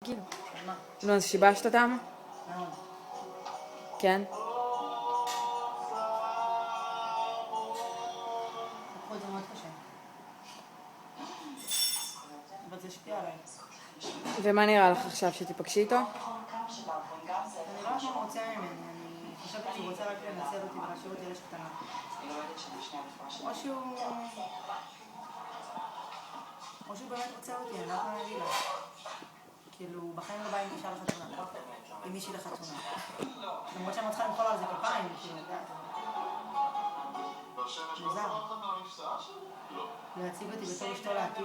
כאילו. מה? נו, אז שיבשת אותם? מאוד. כן. לקחו את זה מאוד קשה. אבל זה השפיע עליי. ומה נראה לך עכשיו, שתיפגשי איתו? אני לא יודעת מה הוא רוצה ממני. אני חושבת שהוא רוצה רק לנצל אותי ולהשאיר אותי ילד קטנה. או שהוא באמת רוצה אותי, אני לא יכולה להגיד לה. כאילו, בחיים לא בא עם אישה לחתונה. עם מישהי לחתונה. למרות שאני צריכה למחול על זה כפיים, כאילו, מוזר. להציג אותי בתור אשתו לעתיד,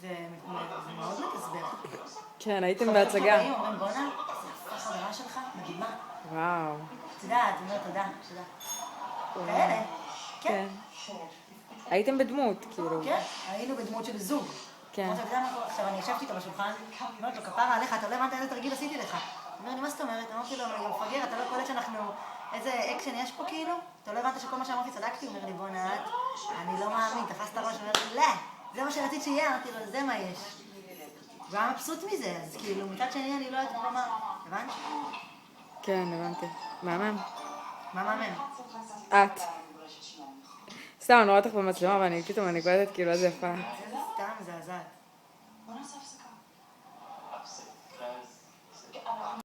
זה מאוד מתסבך. כן, הייתם בהצגה. אומרים בונה, זה חברה שלך, מדהימה. וואו. תודה, את אומרת תודה, תודה. כאלה, כן. הייתם בדמות, כאילו. כן, היינו בדמות של זוג. כן. עכשיו אני ישבתי איתו בשולחן, אומרת לו, כפרה עליך, אתה לא הבנת איזה תרגיל עשיתי לך. הוא אומר לי, מה זאת אומרת? אמרתי לו, אני מפגר, אתה לא קולט שאנחנו, איזה אקשן יש פה כאילו? אתה לא הבנת שכל מה שאמרתי צדקתי? הוא אומר לי, בוא נעד, אני לא מאמין, תפסת ראש, הוא אומר לי, לא, זה מה שרצית שיהיה, אמרתי לו, זה מה יש. והוא היה מבסוט מזה, אז כאילו, מצד שני אני לא יודעת פה מה, הבנת? כן, הבנתי. מהמם. מה מאמן? את. סתם, אני רואה אותך במצלמה, ואני פתאום, אני קולטת כאילו איזה יפה. סתם, זעזעת.